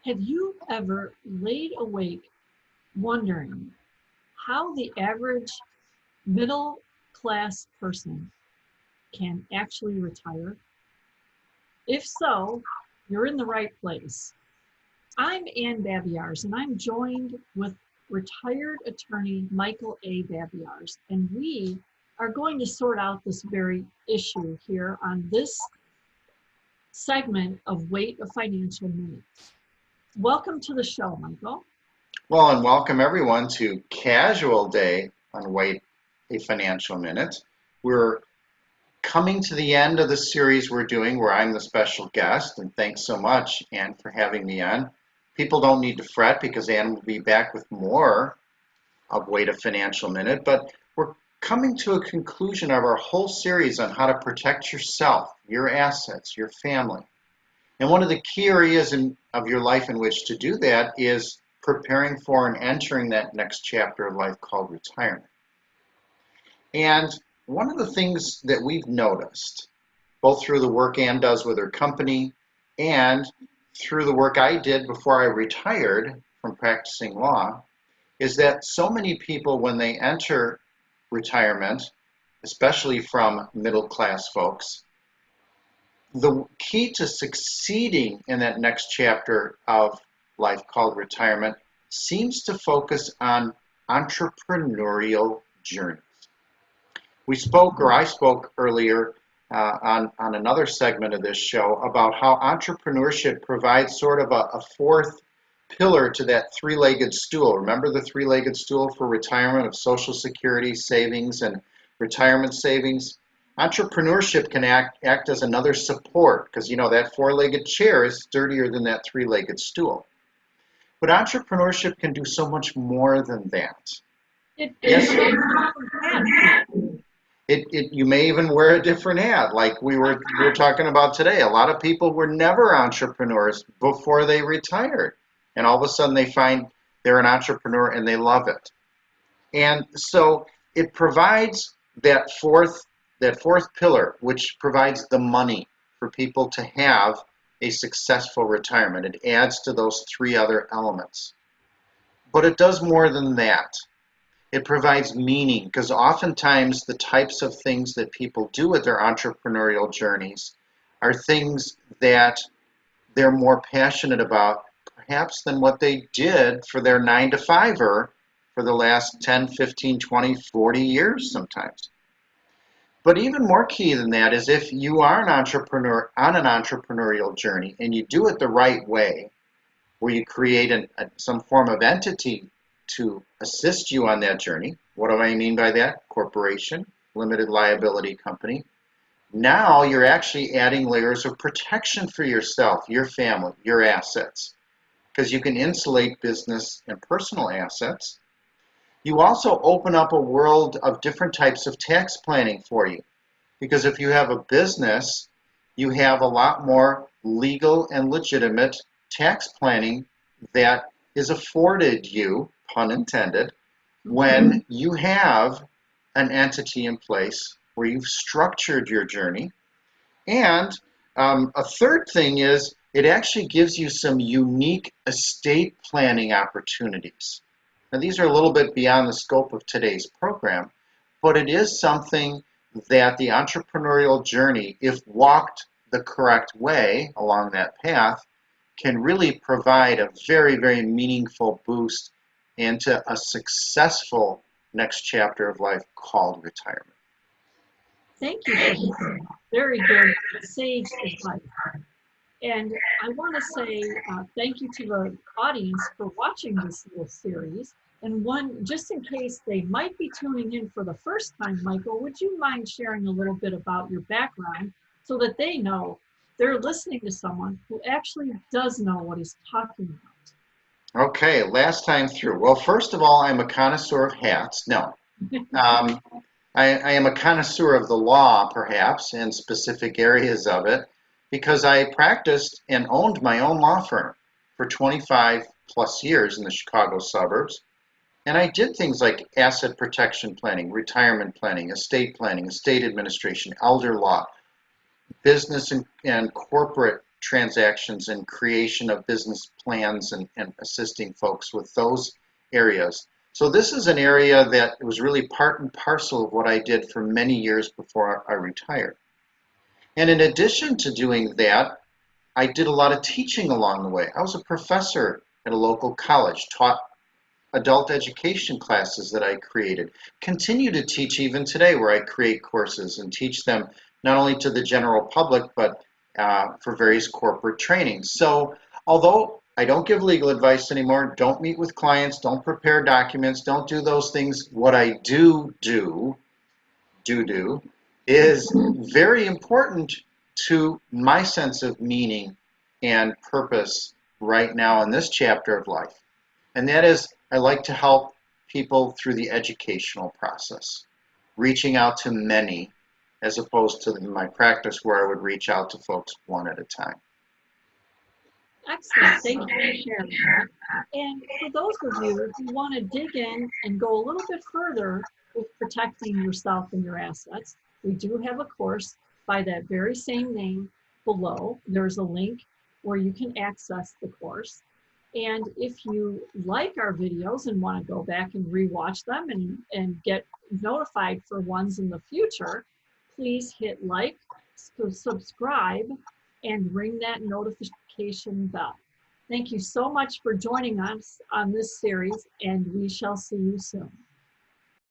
Have you ever laid awake wondering how the average middle class person can actually retire? If so, you're in the right place. I'm Ann Babiars, and I'm joined with retired attorney Michael A. Babiars, and we are going to sort out this very issue here on this segment of Wait a Financial Minute. Welcome to the show, Michael. Well, and welcome everyone to Casual Day on Wait a Financial Minute. We're coming to the end of the series we're doing where I'm the special guest, and thanks so much, Ann, for having me on. People don't need to fret because Ann will be back with more of Wait a Financial Minute, but we're coming to a conclusion of our whole series on how to protect yourself, your assets, your family. And one of the key areas of your life in which to do that is preparing for and entering that next chapter of life called retirement. And one of the things that we've noticed, both through the work Ann does with her company and through the work I did before I retired from practicing law, is that so many people, when they enter retirement, especially from middle class folks, the key to succeeding in that next chapter of life called retirement seems to focus on entrepreneurial journeys. I spoke earlier on another segment of this show about how entrepreneurship provides sort of a fourth pillar to that three-legged stool. Remember the three-legged stool for retirement of Social Security savings and retirement savings? Entrepreneurship can act as another support because, that four-legged chair is sturdier than that three-legged stool. But entrepreneurship can do so much more than that. Yes, you may even wear a different hat, like we were talking about today. A lot of people were never entrepreneurs before they retired, and all of a sudden they find they're an entrepreneur and they love it. And so it provides that fourth pillar, which provides the money for people to have a successful retirement. It adds to those three other elements. But it does more than that. It provides meaning, because oftentimes the types of things that people do with their entrepreneurial journeys are things that they're more passionate about, perhaps, than what they did for their 9-to-5er for the last 10, 15, 20, 40 years sometimes. But even more key than that is if you are an entrepreneur on an entrepreneurial journey and you do it the right way, where you create some form of entity to assist you on that journey. What do I mean by that? Corporation, limited liability company. Now you're actually adding layers of protection for yourself, your family, your assets, because you can insulate business and personal assets. You also open up a world of different types of tax planning for you, because if you have a business, you have a lot more legal and legitimate tax planning that is afforded you, pun intended, when you have an entity in place where you've structured your journey. And a third thing is it actually gives you some unique estate planning opportunities. Now, these are a little bit beyond the scope of today's program, but it is something that the entrepreneurial journey, if walked the correct way along that path, can really provide a very, very meaningful boost into a successful next chapter of life called retirement. Thank you for this very good sage advice. And I want to say thank you to the audience for watching this little series. And just in case they might be tuning in for the first time, Michael, would you mind sharing a little bit about your background so that they know they're listening to someone who actually does know what he's talking about? Okay, last time through. Well, first of all, I'm a connoisseur of hats. No. I am a connoisseur of the law, perhaps, in specific areas of it, because I practiced and owned my own law firm for 25 plus years in the Chicago suburbs. And I did things like asset protection planning, retirement planning, estate administration, elder law, business and corporate transactions and creation of business plans and assisting folks with those areas. So this is an area that was really part and parcel of what I did for many years before I retired. And in addition to doing that, I did a lot of teaching along the way. I was a professor at a local college, taught adult education classes that I created. Continue to teach even today, where I create courses and teach them not only to the general public, but for various corporate trainings. So although I don't give legal advice anymore, don't meet with clients, don't prepare documents, don't do those things, what I do is very important to my sense of meaning and purpose right now in this chapter of life. And that is, I like to help people through the educational process, reaching out to many as opposed to my practice where I would reach out to folks one at a time. Excellent. Thank you for sharing that. And for those of you who want to dig in and go a little bit further with protecting yourself and your assets, we do have a course by that very same name below. There's a link where you can access the course. And if you like our videos and want to go back and rewatch them and get notified for ones in the future, please hit like, subscribe, and ring that notification bell. Thank you so much for joining us on this series, and we shall see you soon.